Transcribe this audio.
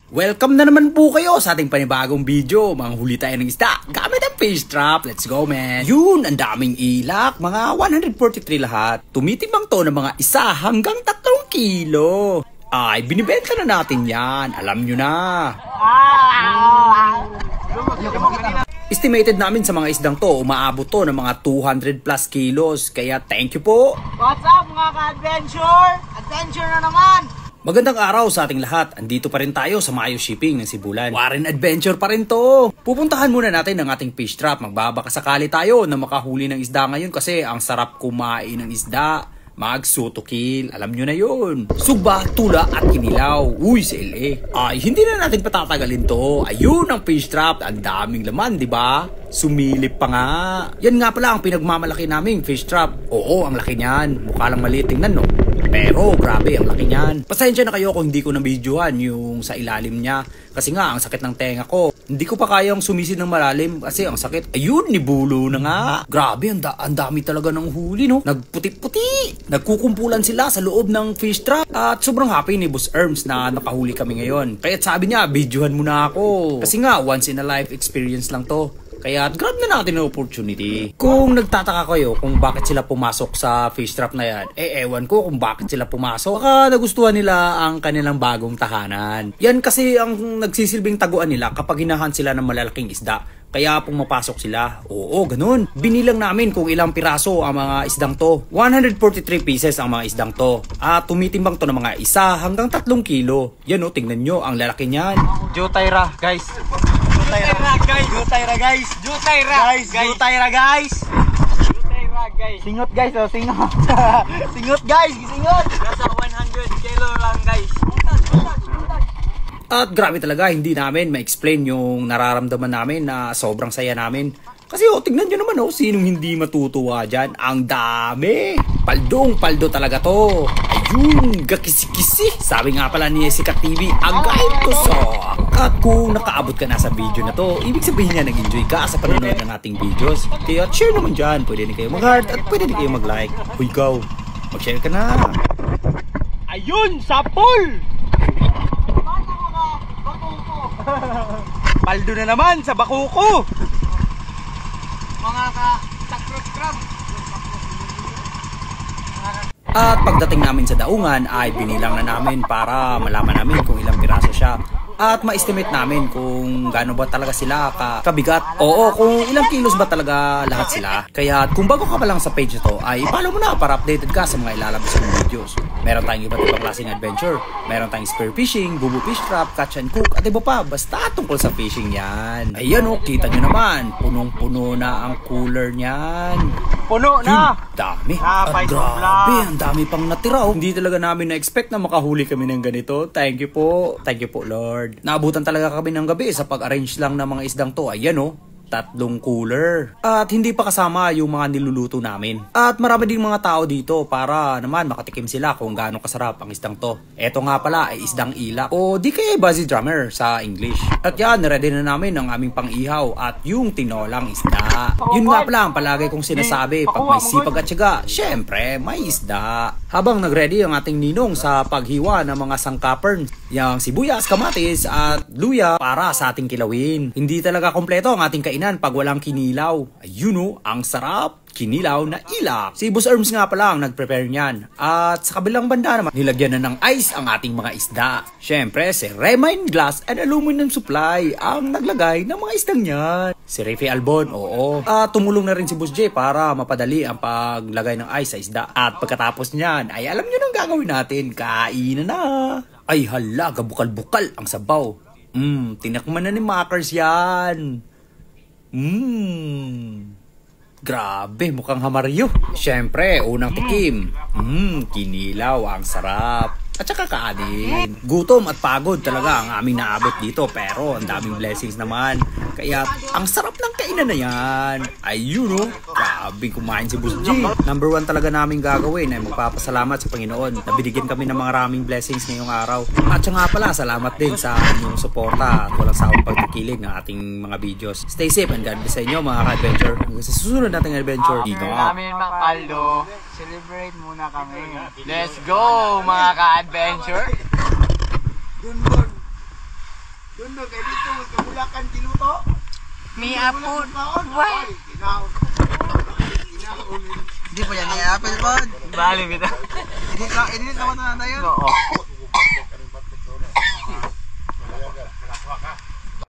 Welcome na naman po kayo sa ating panibagong video. Mga huli tayo ng isda gamit ang fish trap. Let's go, man. Yun, ang daming ilak. Mga 143 lahat. Tumitimbang to ng mga 1 hanggang 3 kilo. Ay, binibenta na natin yan. Alam nyo na. Estimated namin sa mga isdang to, umaabot to ng mga 200 plus kilos. Kaya thank you po. What's up mga ka-adventure? Adventure na naman! Magandang araw sa ating lahat. Andito pa rin tayo sa Mayo Shipping ng Sibulan. Warren Adventure pa rin to. Pupuntahan muna natin ang ating fish trap. Magbabakasakali tayo na makahuli ng isda ngayon kasi ang sarap kumain ng isda. Magsutokil. Alam nyo na yun. Suba, tula at kinilaw. Uy, sa LA. Ay, hindi na natin patatagalin to. Ayun ang fish trap. Ang daming laman, di ba? Sumilip pa nga. Yan nga pala ang pinagmamalaki naming fish trap. Oo, ang laki niyan. Mukha lang maliit tingnan, no? Pero grabe, ang laki niyan. Pasensya na kayo kung hindi ko na-videohan yung sa ilalim niya. Kasi nga, ang sakit ng tenga ko. Hindi ko pa kayang sumisid ng malalim kasi ang sakit. Ayun, nibulo na nga. Grabe, ang dami talaga ng huli, no? Nagputi-puti. Nagkukumpulan sila sa loob ng fish trap. At sobrang happy ni Boss Erms na nakahuli kami ngayon. Kaya sabi niya, videohan mo na ako. Kasi nga, once in a life experience lang to. Kaya grab na natin ang opportunity. Kung nagtataka kayo kung bakit sila pumasok sa fish trap na yan, ewan ko kung bakit sila pumasok. Baka nagustuhan nila ang kanilang bagong tahanan. Yan kasi ang nagsisilbing taguan nila kapag hinahan sila ng malalaking isda. Kaya pumapasok sila. Oo, ganun. Binilang namin kung ilang piraso ang mga isdang to. 143 pieces ang mga isdang to. At tumitimbang to ng mga 1 hanggang 3 kilo. Yan o, tingnan nyo, ang lalaki niyan. Jutayra, guys. Jutayra, guys. Jutayra, guys. Jutayra, guys. Jutayra, guys. Jutayra, guys. Singot, guys. Oh, singot. Singot, guys. Singot. Nasa 100 kilo lang, guys. At grabe talaga, hindi namin ma-explain yung nararamdaman namin na sobrang saya namin. Kasi tingnan nyo naman sinong hindi matutuwa dyan. Ang dami! Paldong-paldo talaga to. Ayun, gakisi-kisi. Sabi nga pala ni Jessica TV, agay to so. At kung nakaabot ka na sa video na to, ibig sabihin niya nag-enjoy ka sa panonood ng ating videos. Kaya share naman dyan. Pwede din kayo mag-heart at pwede din kayo mag-like. Uy, go! Mag-share ka na. Ayun, sapol! Paldo na naman sa bakuko. Mga ka-takrot-crab. At pagdating namin sa daungan ay binilang na namin para malaman namin kung ilang piraso siya. At ma-estimate namin kung gaano ba talaga sila kabigat. Oo, kung ilang kilos ba talaga lahat sila. Kaya kung bago ka pa lang sa page na to, ay follow mo na para updated ka sa mga ilalabas kong videos. Meron tayong iba't ibang klaseng adventure. Meron tayong spear fishing, bubu fish trap, catch and cook, at iba pa. Basta tungkol sa fishing yan. Ayan kita nyo naman. Punong-puno na ang cooler niyan. Puno na! Dami. At grabe, ang dami pang natira. Hindi talaga namin na-expect na makahuli kami ng ganito. Thank you po. Thank you po, Lord. Naabutan talaga kami ng gabi sa pag-arrange lang ng mga isdang to. Ayan 3 cooler. At hindi pa kasama yung mga niluluto namin. At marami ding mga tao dito para naman makatikim sila kung gaano kasarap ang isdang to. Eto nga pala ay isdang ilak o di kaya Buzzy Drummer sa English. At yan, ready na namin ang aming pang-ihaw at yung tinolang isda. Yun nga pala ang palagi kong sinasabi, pag may sipag at syaga, syempre may isda. Habang nagready ang ating ninong sa paghiwa ng mga sangkapern, yung sibuyas, kamatis at luya para sa ating kilawin. Hindi talaga kompleto ang ating kainan pag walang kinilaw. Ayun ang sarap! Kinilaw na ilak. Si Boss Erms nga pala ang nag-prepare niyan. At sa kabilang banda naman, nilagyan na ng ice ang ating mga isda. Syempre, si Remine Glass and Aluminum Supply ang naglagay ng mga isdang niyan. Si Riffy Albon, oo. At tumulong na rin si Boss J para mapadali ang paglagay ng ice sa isda. At pagkatapos niyan, ay alam nyo nang gagawin natin. Kainan na. Ay hala, gabukal-bukal ang sabaw. Tinakman na ni Makers yan. Grabe, mukhang hamaryo. Syempre, unang tikim. Kinilaw, ang sarap. At saka kanin. Gutom at pagod talaga ang aming naabot dito. Pero ang daming blessings naman. Kaya ang sarap ng kainan na yan. Ayun grabe kumain si Boss G. Number 1 talaga namin gagawin ay magpapasalamat sa Panginoon na binigyan kami ng mga maraming blessings ngayong araw. At siya nga pala, salamat din sa inyong suporta at walang sawang pagkikilig ng ating mga videos. Stay safe and God bless sa inyo mga ka-adventure. Hanggang sa susunod nating adventure. Namin mga paldo. Celebrate muna kami. Let's go mga ka-adventure. Dundo kay dito kabulakan kiluto. May apple. Why? Hindi po yan, may apple po. Bali bitaw. Edit naman na tayo. Oo.